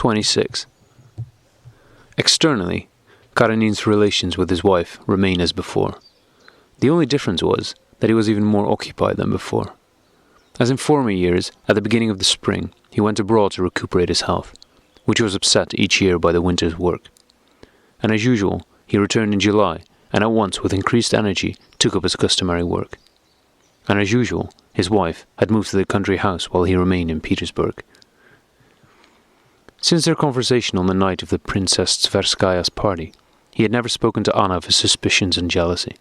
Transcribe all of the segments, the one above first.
26. Externally, Karenin's relations with his wife remained as before. The only difference was that he was even more occupied than before. As in former years, at the beginning of the spring, he went abroad to recuperate his health, which was upset each year by the winter's work. And as usual, he returned in July, and at once, with increased energy, took up his customary work. And as usual, his wife had moved to the country house while he remained in Petersburg. Since their conversation on the night of the Princess Tverskaya's party, he had never spoken to Anna of his suspicions and jealousy,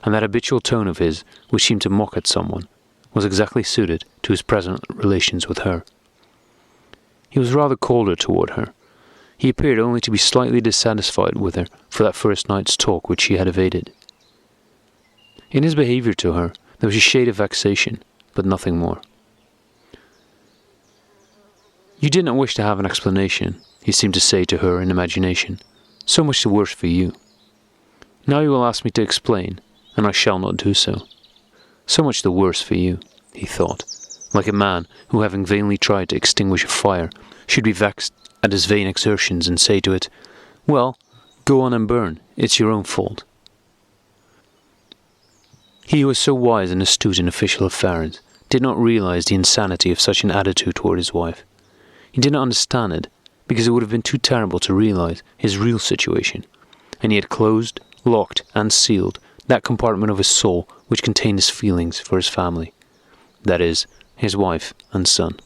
and that habitual tone of his, which seemed to mock at someone, was exactly suited to his present relations with her. He was rather colder toward her. He appeared only to be slightly dissatisfied with her for that first night's talk which she had evaded. In his behaviour to her, there was a shade of vexation, but nothing more. "You did not wish to have an explanation," he seemed to say to her in imagination. "So much the worse for you. Now you will ask me to explain, and I shall not do so. So much the worse for you," he thought, like a man who, having vainly tried to extinguish a fire, should be vexed at his vain exertions and say to it, "Well, go on and burn, it's your own fault." He who was so wise and astute in official affairs did not realize the insanity of such an attitude toward his wife. He did not understand it, because it would have been too terrible to realize his real situation, and he had closed, locked, and sealed that compartment of his soul which contained his feelings for his family, that is, his wife and son.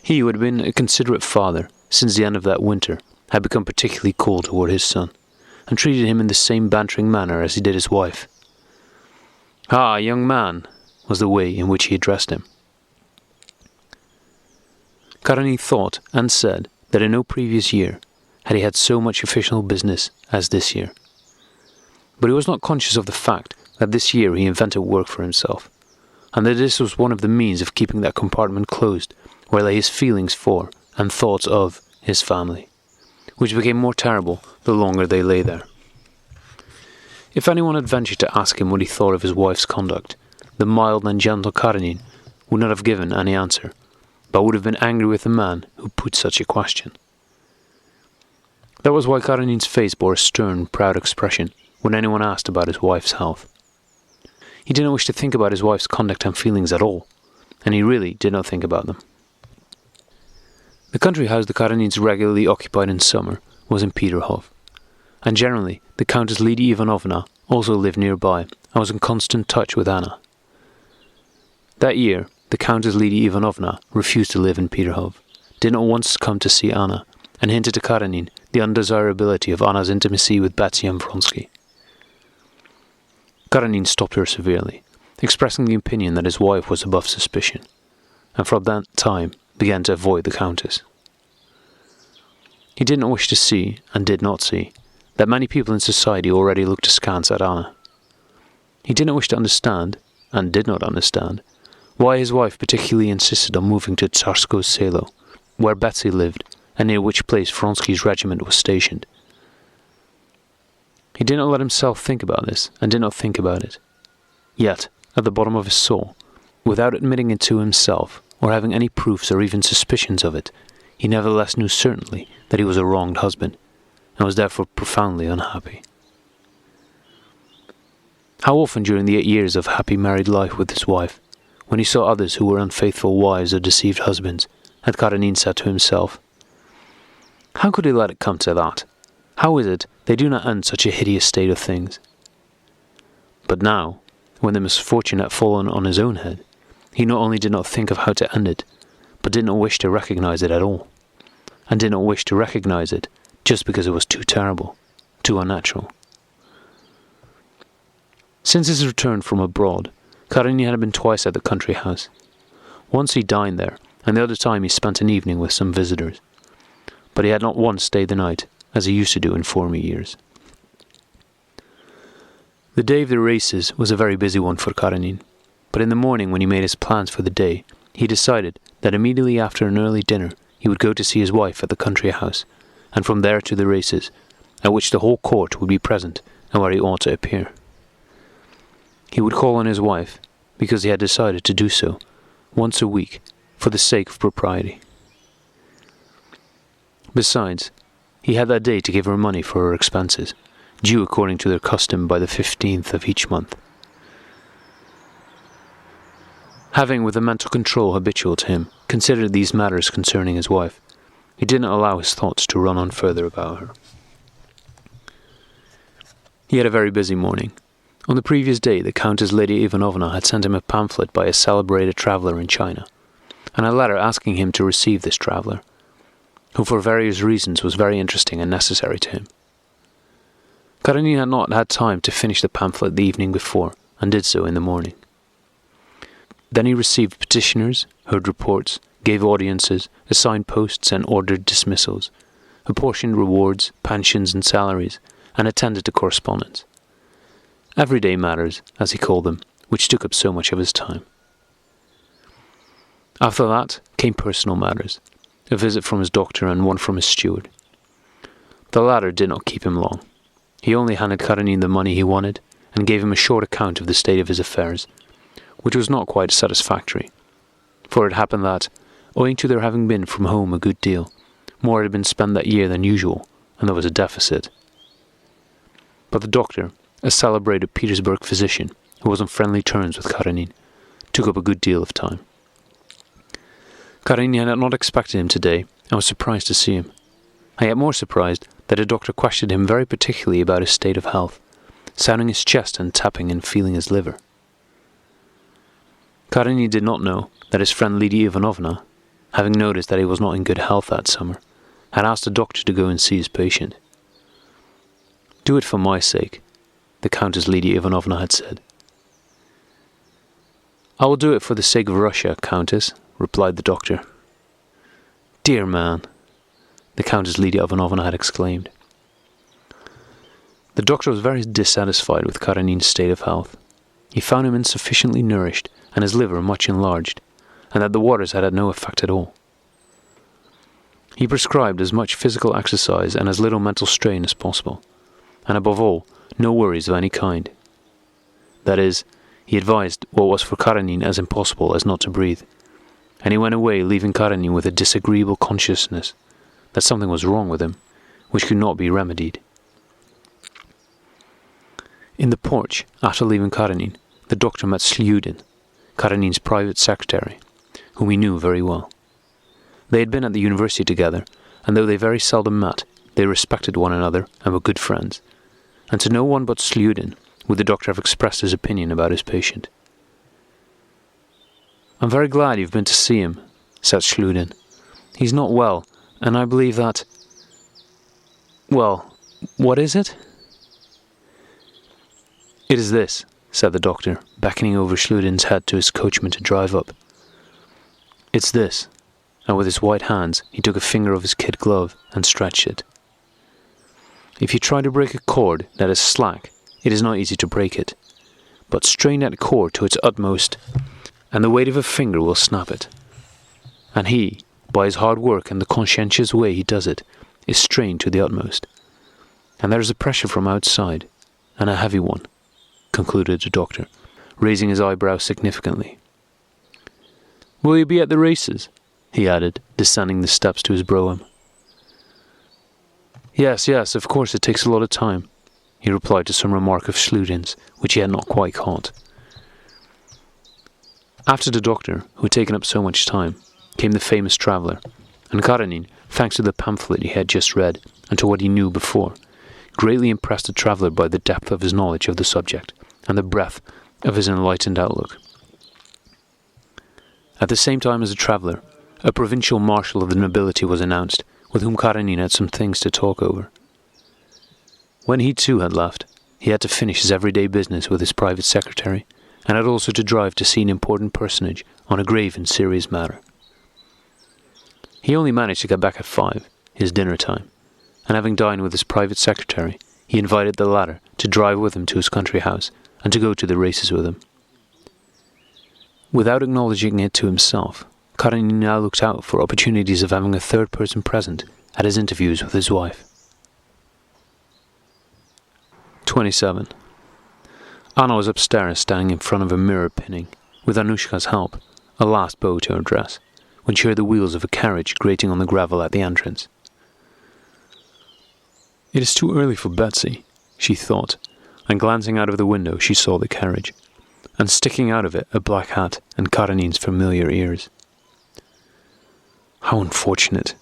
He who had been a considerate father since the end of that winter had become particularly cold toward his son, and treated him in the same bantering manner as he did his wife. "Ah, young man," was the way in which he addressed him. Karenin thought and said that in no previous year had he had so much official business as this year. But he was not conscious of the fact that this year he invented work for himself, and that this was one of the means of keeping that compartment closed where lay his feelings for and thoughts of his family, which became more terrible the longer they lay there. If anyone had ventured to ask him what he thought of his wife's conduct, the mild and gentle Karenin would not have given any answer, but would have been angry with the man who put such a question. That was why Karenin's face bore a stern, proud expression when anyone asked about his wife's health. He did not wish to think about his wife's conduct and feelings at all, and he really did not think about them. The country house the Karenins regularly occupied in summer was in Peterhof, and generally the Countess Lydia Ivanovna also lived nearby and was in constant touch with Anna. That year, the Countess Lydia Ivanovna refused to live in Peterhof, did not once come to see Anna, and hinted to Karenin the undesirability of Anna's intimacy with Betsy and Vronsky. Karenin stopped her severely, expressing the opinion that his wife was above suspicion, and from that time began to avoid the Countess. He did not wish to see, and did not see, that many people in society already looked askance at Anna. He did not wish to understand, and did not understand, why his wife particularly insisted on moving to Tsarskoe Selo, where Betsy lived, and near which place Vronsky's regiment was stationed. He did not let himself think about this, and did not think about it. Yet, at the bottom of his soul, without admitting it to himself, or having any proofs or even suspicions of it, he nevertheless knew certainly that he was a wronged husband, and was therefore profoundly unhappy. How often during the 8 years of happy married life with his wife, when he saw others who were unfaithful wives or deceived husbands, had Karenin said to himself, "How could he let it come to that? How is it they do not end such a hideous state of things?" But now, when the misfortune had fallen on his own head, he not only did not think of how to end it, but did not wish to recognize it at all, and did not wish to recognize it just because it was too terrible, too unnatural. Since his return from abroad, Karenina had been twice at the country house. Once he dined there, and the other time he spent an evening with some visitors, but he had not once stayed the night, as he used to do in former years. The day of the races was a very busy one for Karenin, but in the morning when he made his plans for the day, he decided that immediately after an early dinner he would go to see his wife at the country house, and from there to the races, at which the whole court would be present and where he ought to appear. He would call on his wife, because he had decided to do so, once a week, for the sake of propriety. Besides, he had that day to give her money for her expenses, due according to their custom by the 15th of each month. Having, with the mental control habitual to him, considered these matters concerning his wife, he did not allow his thoughts to run on further about her. He had a very busy morning. On the previous day, the Countess Lady Ivanovna had sent him a pamphlet by a celebrated traveller in China, and a letter asking him to receive this traveller, who for various reasons was very interesting and necessary to him. Karenina had not had time to finish the pamphlet the evening before, and did so in the morning. Then he received petitioners, heard reports, gave audiences, assigned posts and ordered dismissals, apportioned rewards, pensions and salaries, and attended to correspondence. Everyday matters, as he called them, which took up so much of his time. After that came personal matters, a visit from his doctor and one from his steward. The latter did not keep him long. He only handed Karenina the money he wanted, and gave him a short account of the state of his affairs, which was not quite satisfactory, for it happened that, owing to their having been from home a good deal, more had been spent that year than usual, and there was a deficit. But the doctor, a celebrated Petersburg physician who was on friendly terms with Karenina, took up a good deal of time. Karenina had not expected him today, and was surprised to see him, and yet more surprised that the doctor questioned him very particularly about his state of health, sounding his chest and tapping and feeling his liver. Karenina did not know that his friend Lydia Ivanovna, having noticed that he was not in good health that summer, had asked the doctor to go and see his patient. "Do it for my sake," the Countess Lydia Ivanovna had said. "I will do it for the sake of Russia, Countess," replied the doctor. "Dear man," the Countess Lydia Ivanovna had exclaimed. The doctor was very dissatisfied with Karenina's state of health. He found him insufficiently nourished and his liver much enlarged, and that the waters had no effect at all. He prescribed as much physical exercise and as little mental strain as possible, and above all, no worries of any kind. That is, he advised what was for Karenina as impossible as not to breathe, and he went away leaving Karenina with a disagreeable consciousness that something was wrong with him, which could not be remedied. In the porch, after leaving Karenina, the doctor met Sludin, Karenina's private secretary, whom he knew very well. They had been at the university together, and though they very seldom met, they respected one another and were good friends, and to no one but Sludin would the doctor have expressed his opinion about his patient. "I'm very glad you've been to see him," said Sludin. "He's not well, and I believe that—" "Well, what is it?" "It is this," said the doctor, beckoning over Sludin's head to his coachman to drive up. "It's this," and with his white hands he took a finger of his kid glove and stretched it. "If you try to break a cord that is slack, it is not easy to break it, but strain that cord to its utmost, and the weight of a finger will snap it. And he, by his hard work and the conscientious way he does it, is strained to the utmost. And there is a pressure from outside, and a heavy one," concluded the doctor, raising his eyebrows significantly. "Will you be at the races?" he added, descending the steps to his brougham. Yes, of course it takes a lot of time," he replied to some remark of Sludin's, which he had not quite caught. After the doctor, who had taken up so much time, came the famous traveller, and Karenina, thanks to the pamphlet he had just read, and to what he knew before, greatly impressed the traveller by the depth of his knowledge of the subject, and the breadth of his enlightened outlook. At the same time as the traveller, a provincial marshal of the nobility was announced, with whom Karenina had some things to talk over. When he too had left, he had to finish his everyday business with his private secretary, and had also to drive to see an important personage on a grave and serious matter. He only managed to get back at 5, his dinner time, and having dined with his private secretary, he invited the latter to drive with him to his country house, and to go to the races with him. Without acknowledging it to himself, Karenina now looked out for opportunities of having a third person present at his interviews with his wife. 27. Anna was upstairs standing in front of a mirror pinning, with Anushka's help, a last bow to her dress, when she heard the wheels of a carriage grating on the gravel at the entrance. It is too early for Betsy, she thought, and glancing out of the window she saw the carriage, and sticking out of it a black hat and Karenin's familiar ears. How unfortunate!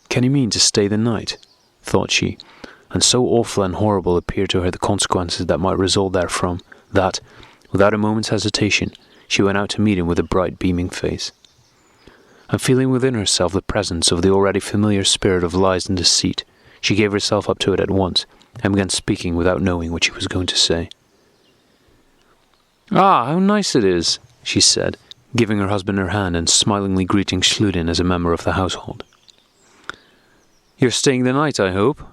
Can he mean to stay the night? Thought she, and so awful and horrible appeared to her the consequences that might result therefrom, that, without a moment's hesitation, she went out to meet him with a bright beaming face. And feeling within herself the presence of the already familiar spirit of lies and deceit, she gave herself up to it at once, and began speaking without knowing what she was going to say. "Ah, how nice it is," she said, giving her husband her hand and smilingly greeting Schluden as a member of the household. "You're staying the night, I hope?"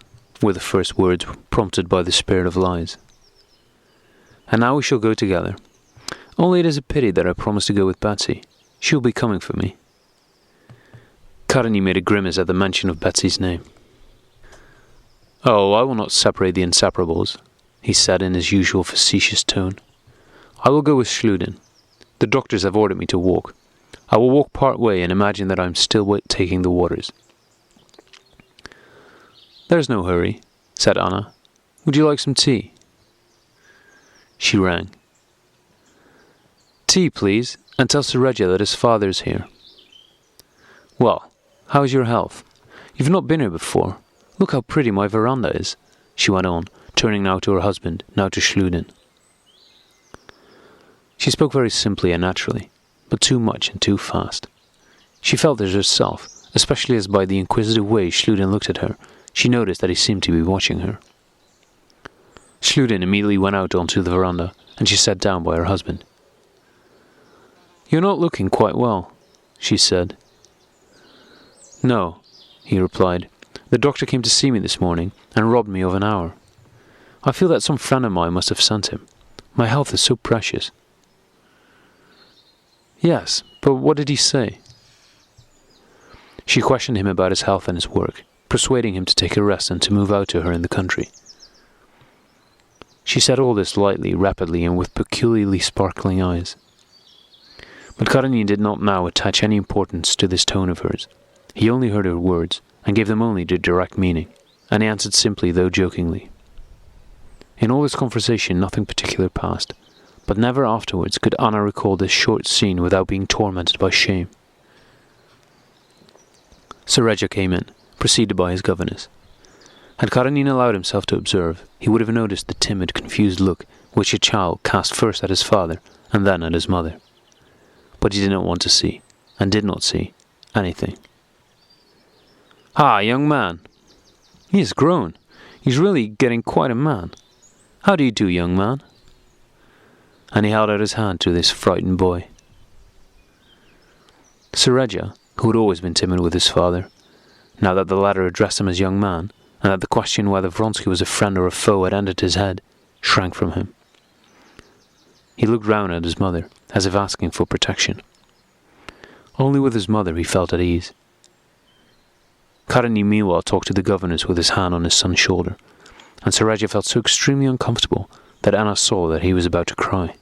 were the first words, prompted by the spirit of lies. "And now we shall go together. Only it is a pity that I promised to go with Betsy. She will be coming for me." Karenina made a grimace at the mention of Betsy's name. "Oh, I will not separate the inseparables," he said in his usual facetious tone. "I will go with Schluden. The doctors have ordered me to walk. I will walk part way and imagine that I am still taking the waters." "There's no hurry," said Anna. "Would you like some tea?" She rang. "Tea, please, and tell Sir Reggie that his father is here." "Well, how is your health? You've not been here before. Look how pretty my veranda is," she went on, turning now to her husband, now to Schluden. She spoke very simply and naturally, but too much and too fast. She felt it herself, especially as by the inquisitive way Schluden looked at her, she noticed that he seemed to be watching her. Schluden immediately went out onto the veranda, and she sat down by her husband. "You're not looking quite well," she said. "No," he replied. "The doctor came to see me this morning, and robbed me of an hour. I feel that some friend of mine must have sent him. My health is so precious." "Yes, but what did he say?" She questioned him about his health and his work, persuading him to take a rest and to move out to her in the country. She said all this lightly, rapidly, and with peculiarly sparkling eyes. But Karenina did not now attach any importance to this tone of hers. He only heard her words, and gave them only their direct meaning, and he answered simply, though jokingly. In all this conversation nothing particular passed, but never afterwards could Anna recall this short scene without being tormented by shame. Sir Reggie came in, preceded by his governess. Had Karenina allowed himself to observe, he would have noticed the timid, confused look which a child cast first at his father and then at his mother. But he did not want to see, and did not see, anything. "Ah, young man! He has grown. He's really getting quite a man. How do you do, young man?" And he held out his hand to this frightened boy. Sir Reggie, who had always been timid with his father, now that the latter addressed him as young man, and that the question whether Vronsky was a friend or a foe had entered his head, shrank from him. He looked round at his mother, as if asking for protection. Only with his mother he felt at ease. Karenina meanwhile talked to the governess with his hand on his son's shoulder, and Sir Reggie felt so extremely uncomfortable that Anna saw that he was about to cry.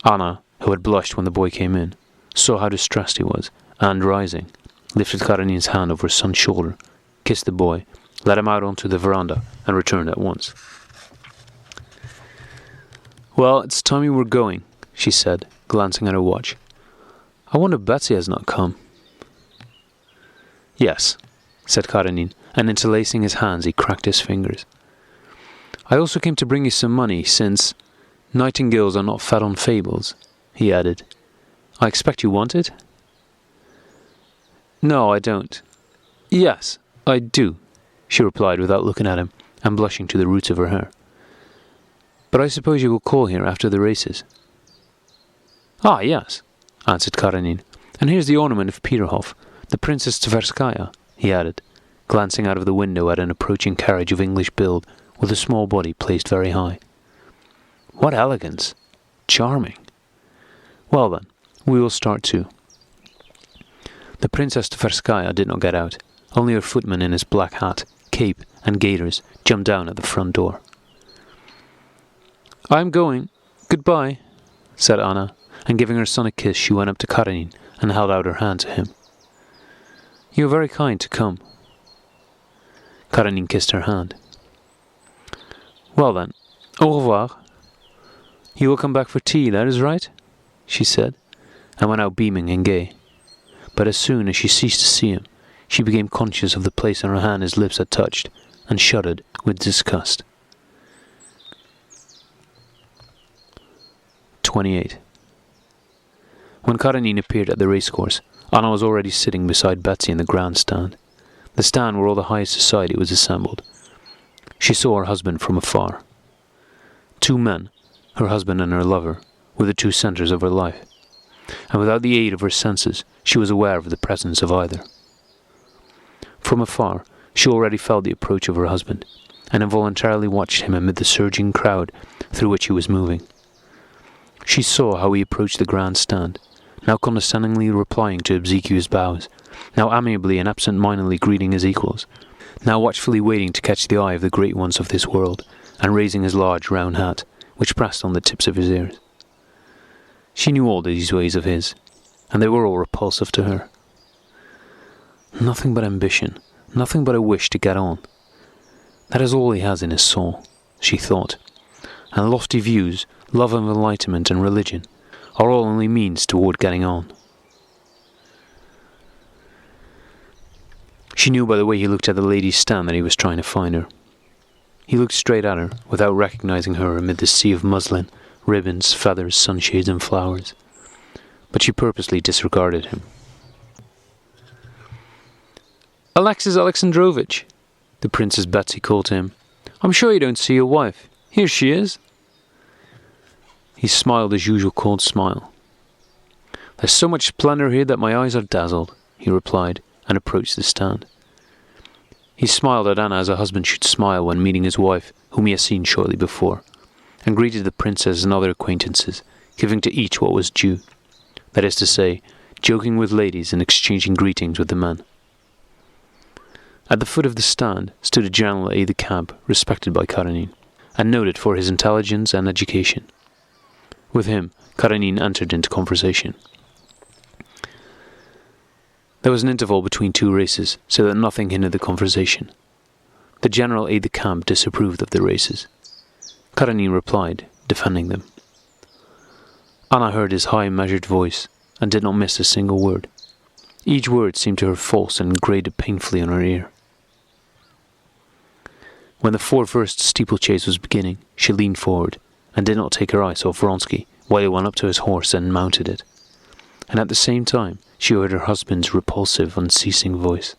Anna, who had blushed when the boy came in, saw how distressed he was, and rising, lifted Karenina's hand over his son's shoulder, kissed the boy, led him out onto the veranda, and returned at once. "Well, it's time we were going," she said, glancing at her watch. "I wonder Betsy has not come." "Yes," said Karenina, and interlacing his hands he cracked his fingers. "I also came to bring you some money, since nightingales are not fed on fables," he added. "I expect you want it?" "No, I don't." "Yes, I do," she replied without looking at him, and blushing to the roots of her hair. "But I suppose you will call here after the races?" "Ah, yes," answered Karenina. "And here's the ornament of Peterhof, the Princess Tverskaya," he added, glancing out of the window at an approaching carriage of English build, with a small body placed very high. "What elegance! Charming! Well then, we will start too." The Princess Tverskaya did not get out. Only her footman in his black hat, cape, and gaiters jumped down at the front door. "I am going. Goodbye," said Anna, and giving her son a kiss she went up to Karenina and held out her hand to him. "You are very kind to come." Karenina kissed her hand. "Well then, au revoir. You will come back for tea, that is right," she said, and went out beaming and gay. But as soon as she ceased to see him, she became conscious of the place on her hand his lips had touched, and shuddered with disgust. 28. When Karenina appeared at the racecourse, Anna was already sitting beside Betsy in the grandstand, the stand where all the high society was assembled. She saw her husband from afar. Two men, her husband and her lover, were the two centres of her life, and without the aid of her senses, she was aware of the presence of either. From afar, she already felt the approach of her husband, and involuntarily watched him amid the surging crowd through which he was moving. She saw how he approached the grandstand, now condescendingly replying to obsequious bows, now amiably and absent-mindedly greeting his equals, now watchfully waiting to catch the eye of the great ones of this world, and raising his large round hat, which pressed on the tips of his ears. She knew all these ways of his, and they were all repulsive to her. Nothing but ambition, nothing but a wish to get on. That is all he has in his soul, she thought, and lofty views, love of enlightenment and religion, are all only means toward getting on. She knew by the way he looked at the lady's stand that he was trying to find her. He looked straight at her, without recognizing her amid the sea of muslin, ribbons, feathers, sunshades, and flowers. But she purposely disregarded him. "Alexis Alexandrovitch," the Princess Betsy called to him. "I'm sure you don't see your wife. Here she is." He smiled his usual cold smile. "There's so much splendour here that my eyes are dazzled," he replied, and approached the stand. He smiled at Anna as a husband should smile when meeting his wife, whom he had seen shortly before, and greeted the princess and other acquaintances, giving to each what was due, that is to say, joking with ladies and exchanging greetings with the men. At the foot of the stand stood a general aide-de-camp respected by Karenina, and noted for his intelligence and education. With him, Karenina entered into conversation. There was an interval between two races, so that nothing hindered the conversation. The general aide-de-camp disapproved of the races. Karenina replied, defending them. Anna heard his high, measured voice, and did not miss a single word. Each word seemed to her false and grated painfully on her ear. When the four-verst steeplechase was beginning, she leaned forward, and did not take her eyes off Vronsky while he went up to his horse and mounted it. And at the same time, she heard her husband's repulsive, unceasing voice.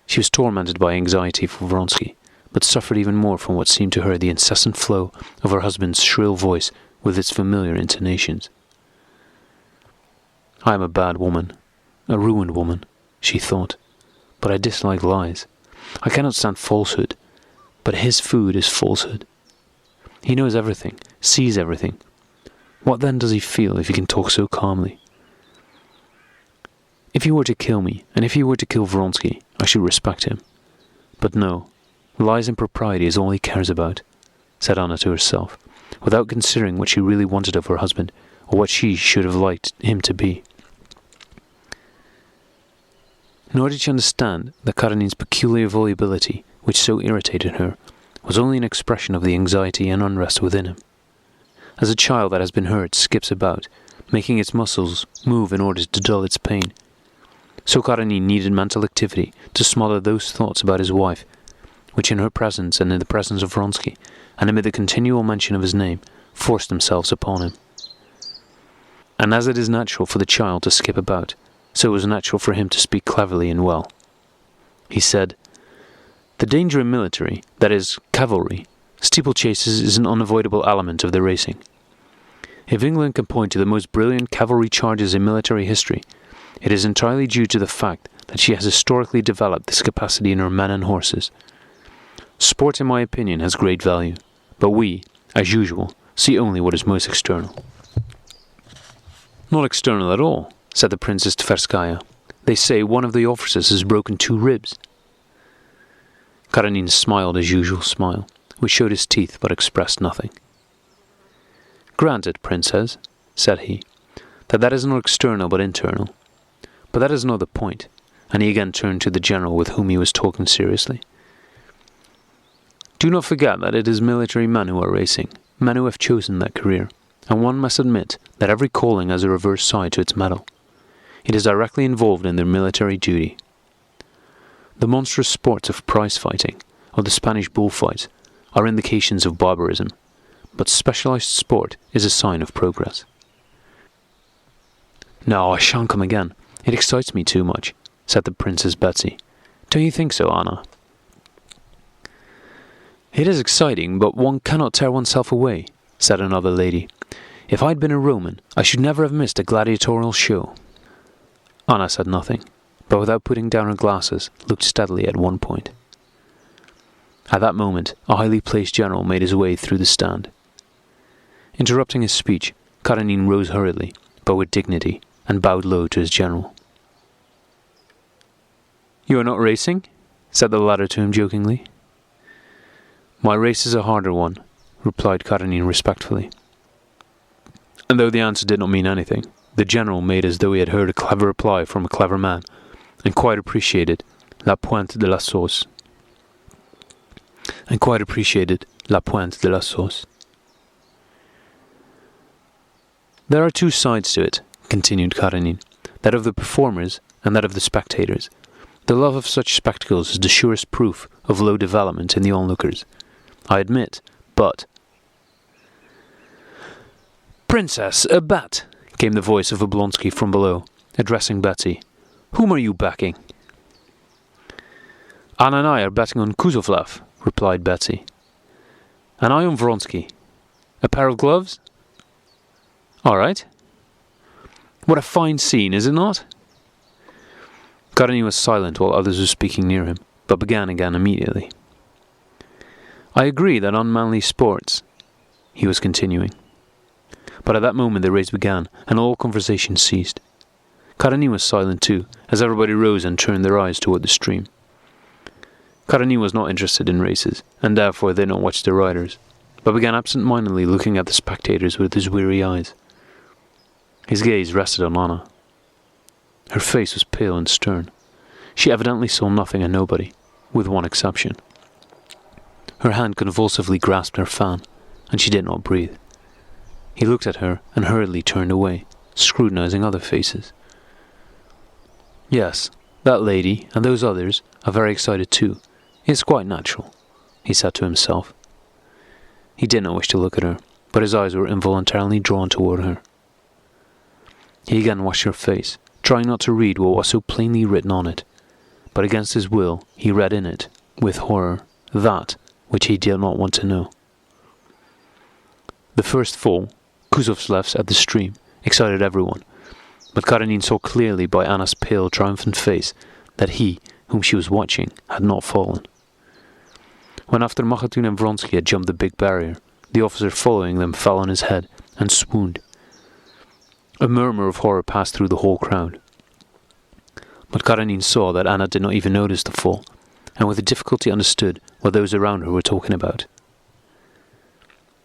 She was tormented by anxiety for Vronsky, but suffered even more from what seemed to her the incessant flow of her husband's shrill voice with its familiar intonations. "I am a bad woman, a ruined woman," she thought, "but I dislike lies. I cannot stand falsehood, but his food is falsehood. He knows everything, sees everything. What then does he feel if he can talk so calmly? If he were to kill me, and if he were to kill Vronsky, I should respect him. But no, lies and propriety is all he cares about," said Anna to herself, without considering what she really wanted of her husband, or what she should have liked him to be. Nor did she understand that Karenina's peculiar volubility, which so irritated her, was only an expression of the anxiety and unrest within him. As a child that has been hurt skips about, making its muscles move in order to dull its pain, so Karenina needed mental activity to smother those thoughts about his wife, which in her presence and in the presence of Vronsky, and amid the continual mention of his name, forced themselves upon him. And as it is natural for the child to skip about, so it was natural for him to speak cleverly and well. He said, "The danger in military, that is, cavalry, steeplechases is an unavoidable element of the racing. If England can point to the most brilliant cavalry charges in military history, it is entirely due to the fact that she has historically developed this capacity in her men and horses. Sport, in my opinion, has great value, but we, as usual, see only what is most external." "Not external at all," said the Princess Tverskaya. "They say one of the officers has broken 2 ribs. Karenina smiled his usual smile, which showed his teeth but expressed nothing. "Granted, Princess," said he, that is not external but internal. But that is not the point," and he again turned to the general with whom he was talking seriously. Do not forget that it is military men who are racing, men who have chosen that career, and one must admit that every calling has a reverse side to its medal. It is directly involved in their military duty. The monstrous sports of prize fighting, or the Spanish bullfight, are indications of barbarism, but specialized sport is a sign of progress. "No, I shan't come again. It excites me too much," said the Princess Betsy. "Don't you think so, Anna?" "It is exciting, but one cannot tear oneself away," said another lady. "If I'd been a Roman, I should never have missed a gladiatorial show." Anna said nothing, but without putting down her glasses, looked steadily at one point. At that moment, a highly placed general made his way through the stand. Interrupting his speech, Karenina rose hurriedly, but with dignity, and bowed low to his general. "You are not racing?" said the latter to him jokingly. "My race is a harder one," replied Karenina respectfully. And though the answer did not mean anything, the general made as though he had heard a clever reply from a clever man, and quite appreciated la pointe de la sauce. "There are two sides to it," continued Karenina, "that of the performers and that of the spectators. The love of such spectacles is the surest proof of low development in the onlookers, I admit, but—" "Princess, a bet!" came the voice of Oblonsky from below, addressing Betsy. "Whom are you backing?" "Anna and I are betting on Kuzovlev," replied Betsy. "And I on Vronsky. A pair of gloves?" "All right." "What a fine scene, is it not?" Karenina was silent while others were speaking near him, but began again immediately. "I agree that unmanly sports," he was continuing. But at that moment the race began, and all conversation ceased. Karenina was silent too, as everybody rose and turned their eyes toward the stream. Karenina was not interested in races, and therefore did not watch the riders, but began absent-mindedly looking at the spectators with his weary eyes. His gaze rested on Anna. Her face was pale and stern. She evidently saw nothing and nobody, with one exception. Her hand convulsively grasped her fan, and she did not breathe. He looked at her and hurriedly turned away, scrutinizing other faces. "Yes, that lady, and those others, are very excited too. It's quite natural," he said to himself. He did not wish to look at her, but his eyes were involuntarily drawn toward her. He again watched her face, trying not to read what was so plainly written on it, but against his will he read in it, with horror, that which he did not want to know. The first fall, Kuzovlev's at the stream, excited everyone, but Karenina saw clearly by Anna's pale, triumphant face that he, whom she was watching, had not fallen. When after Machatun and Vronsky had jumped the big barrier, the officer following them fell on his head and swooned. A murmur of horror passed through the whole crowd. But Karenina saw that Anna did not even notice the fall, and with difficulty understood what those around her were talking about.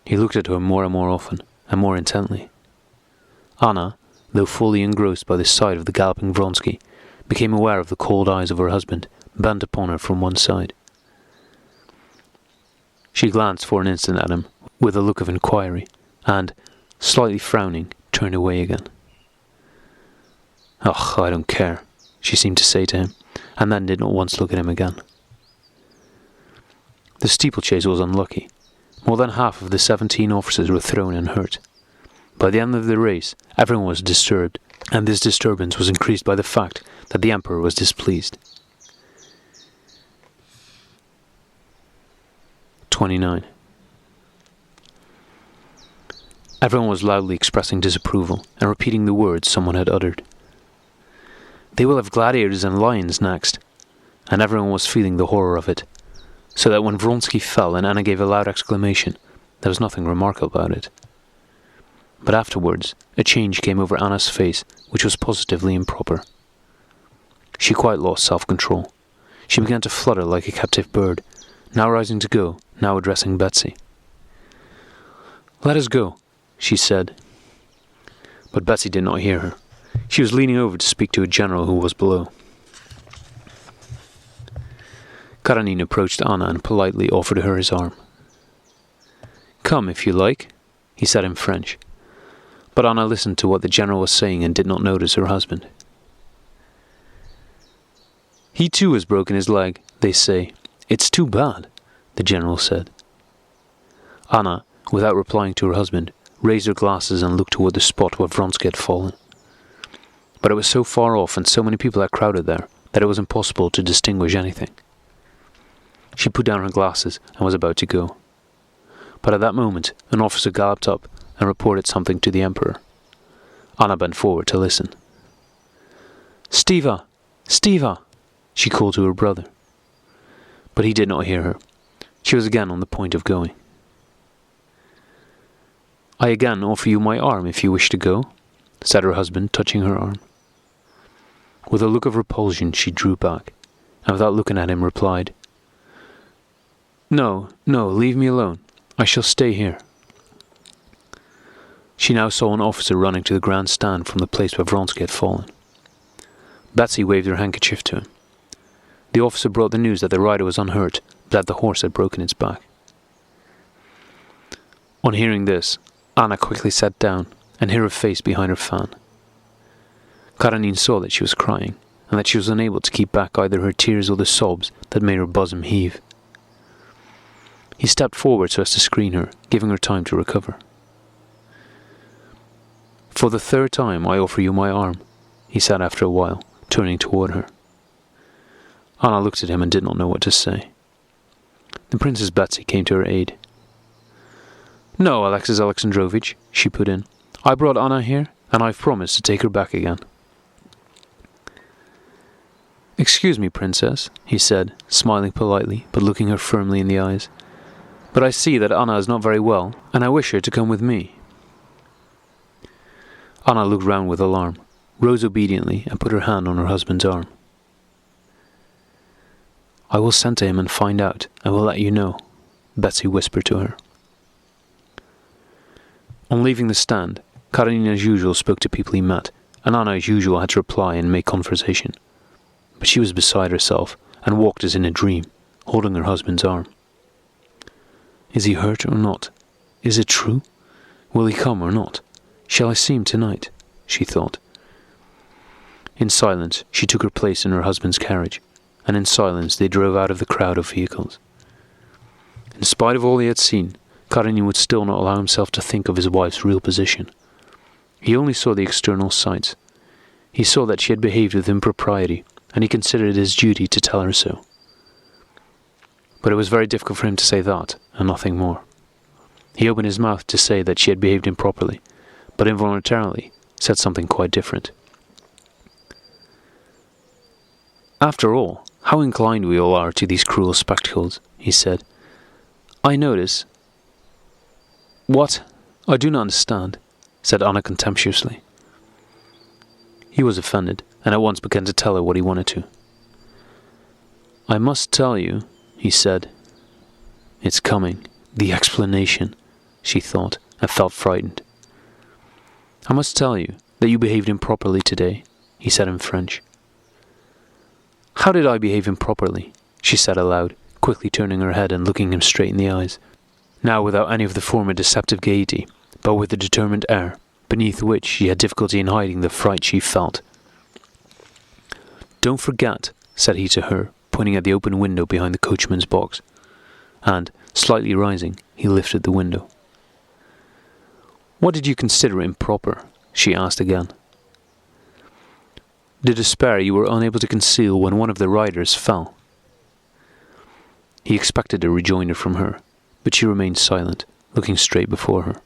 He looked at her more and more often, and more intently. Anna, though fully engrossed by the sight of the galloping Vronsky, became aware of the cold eyes of her husband, bent upon her from one side. She glanced for an instant at him, with a look of inquiry, and, slightly frowning, turned away again. "Ugh, I don't care," she seemed to say to him, and then did not once look at him again. The steeplechase was unlucky. More than half of the 17 officers were thrown and hurt. By the end of the race, everyone was disturbed, and this disturbance was increased by the fact that the emperor was displeased. 29. Everyone was loudly expressing disapproval and repeating the words someone had uttered. "They will have gladiators and lions next," and everyone was feeling the horror of it, so that when Vronsky fell and Anna gave a loud exclamation, there was nothing remarkable about it. But afterwards, a change came over Anna's face which was positively improper. She quite lost self-control. She began to flutter like a captive bird, now rising to go, now addressing Betsy. "Let us go," she said. But Betsy did not hear her. She was leaning over to speak to a general who was below. Karenina approached Anna and politely offered her his arm. "Come, if you like," he said in French. But Anna listened to what the general was saying and did not notice her husband. "He too has broken his leg, they say. It's too bad," the general said. Anna, without replying to her husband, raised her glasses and looked toward the spot where Vronsky had fallen. But it was so far off and so many people had crowded there that it was impossible to distinguish anything. She put down her glasses and was about to go. But at that moment, an officer galloped up and reported something to the Emperor. Anna bent forward to listen. "Stiva! Stiva!" she called to her brother. But he did not hear her. She was again on the point of going. "I again offer you my arm if you wish to go," said her husband, touching her arm. With a look of repulsion she drew back, and without looking at him replied, No, leave me alone. I shall stay here." She now saw an officer running to the grand stand from the place where Vronsky had fallen. Betsy waved her handkerchief to him. The officer brought the news that the rider was unhurt, but that the horse had broken its back. On hearing this, Anna quickly sat down and hid her face behind her fan. Karenina saw that she was crying, and that she was unable to keep back either her tears or the sobs that made her bosom heave. He stepped forward so as to screen her, giving her time to recover. "For the third time I offer you my arm," he said after a while, turning toward her. Anna looked at him and did not know what to say. The Princess Betsy came to her aid. "No, Alexis Alexandrovich," she put in. "I brought Anna here, and I've promised to take her back again." "Excuse me, Princess," he said, smiling politely, but looking her firmly in the eyes. "But I see that Anna is not very well, and I wish her to come with me." Anna looked round with alarm, rose obediently, and put her hand on her husband's arm. "I will send to him and find out, and will let you know," Betsy whispered to her. On leaving the stand, Karenina as usual spoke to people he met, and Anna as usual had to reply and make conversation. But she was beside herself, and walked as in a dream, holding her husband's arm. "Is he hurt or not? Is it true? Will he come or not? Shall I see him tonight?" she thought. In silence she took her place in her husband's carriage, and in silence they drove out of the crowd of vehicles. In spite of all he had seen, Karenina would still not allow himself to think of his wife's real position. He only saw the external sights. He saw that she had behaved with impropriety, and he considered it his duty to tell her so. But it was very difficult for him to say that, and nothing more. He opened his mouth to say that she had behaved improperly, but involuntarily said something quite different. "After all, how inclined we all are to these cruel spectacles," he said. "I notice—" "What? I do not understand," said Anna contemptuously. He was offended, and at once began to tell her what he wanted to. "I must tell you," he said. "It's coming, the explanation," she thought, and felt frightened. "I must tell you that you behaved improperly today," he said in French. "How did I behave improperly?" she said aloud, quickly turning her head and looking him straight in the eyes, now without any of the former deceptive gaiety, but with a determined air, beneath which she had difficulty in hiding the fright she felt. "Don't forget," said he to her, pointing at the open window behind the coachman's box, and, slightly rising, he lifted the window. "What did you consider improper?" she asked again. "The despair you were unable to conceal when one of the riders fell." He expected a rejoinder from her, but she remained silent, looking straight before her.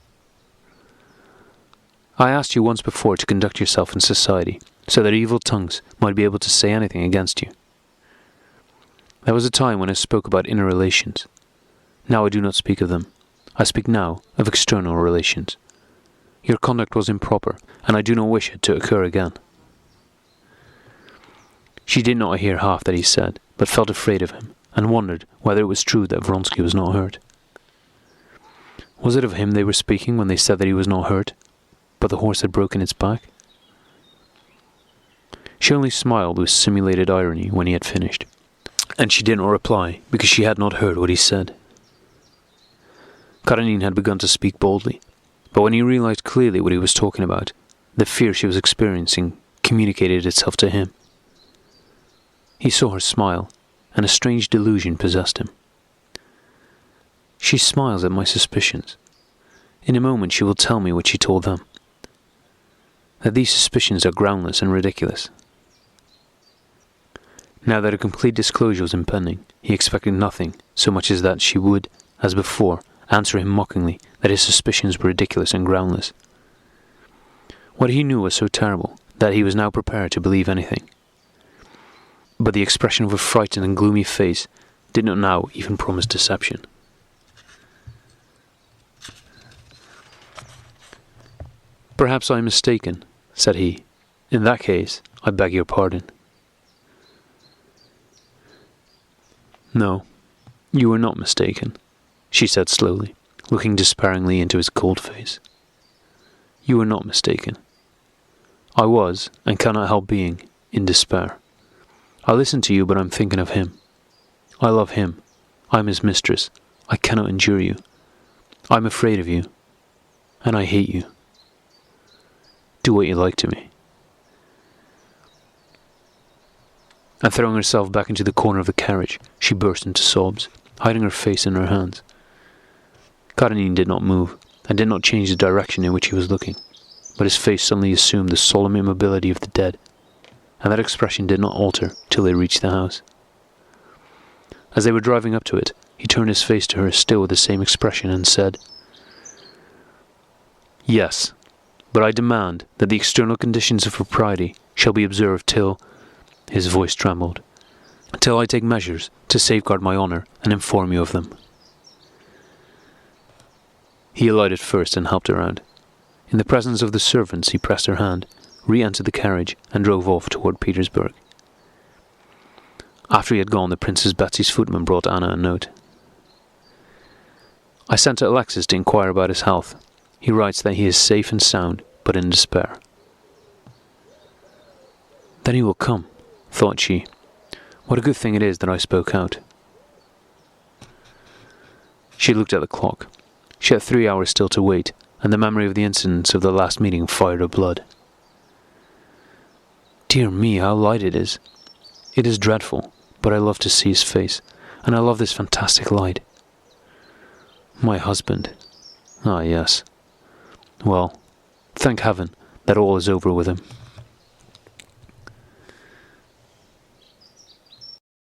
"I asked you once before to conduct yourself in society, so that evil tongues might be able to say anything against you. There was a time when I spoke about inner relations. Now I do not speak of them. I speak now of external relations. Your conduct was improper, and I do not wish it to occur again." She did not hear half that he said, but felt afraid of him, and wondered whether it was true that Vronsky was not hurt. Was it of him they were speaking when they said that he was not hurt, but the horse had broken its back? She only smiled with simulated irony when he had finished. and she did not reply because she had not heard what he said. Karenina had begun to speak boldly, but when he realized clearly what he was talking about, the fear she was experiencing communicated itself to him. He saw her smile, and a strange delusion possessed him. She smiles at my suspicions. In a moment she will tell me what she told them, that these suspicions are groundless and ridiculous. Now that a complete disclosure was impending, he expected nothing so much as that she would, as before, answer him mockingly that his suspicions were ridiculous and groundless. What he knew was so terrible that he was now prepared to believe anything. But the expression of a frightened and gloomy face did not now even promise deception. "Perhaps I am mistaken," said he. "In that case, I beg your pardon." "No, you are not mistaken," she said slowly, looking despairingly into his cold face. "You are not mistaken. I was, and cannot help being, in despair. I listen to you, but I'm thinking of him. I love him. I'm his mistress. I cannot endure you. I'm afraid of you. And I hate you. Do what you like to me." And throwing herself back into the corner of the carriage, she burst into sobs, hiding her face in her hands. Karenina did not move, and did not change the direction in which he was looking, but his face suddenly assumed the solemn immobility of the dead, and that expression did not alter till they reached the house. As they were driving up to it, he turned his face to her still with the same expression and said, "Yes, but I demand that the external conditions of propriety shall be observed till," his voice trembled, "till I take measures to safeguard my honour and inform you of them." He alighted first and helped her out. In the presence of the servants he pressed her hand, re-entered the carriage and drove off toward Petersburg. After he had gone, the Princess Betsy's footman brought Anna a note. "I sent to Alexis to inquire about his health. He writes that he is safe and sound, but in despair." "Then he will come," thought she. "What a good thing it is that I spoke out." She looked at the clock. She had 3 hours still to wait, and the memory of the incidents of the last meeting fired her blood. Dear me, how light it is. It is dreadful, but I love to see his face, and I love this fantastic light. My husband. Ah, yes. Well, thank heaven that all is over with him.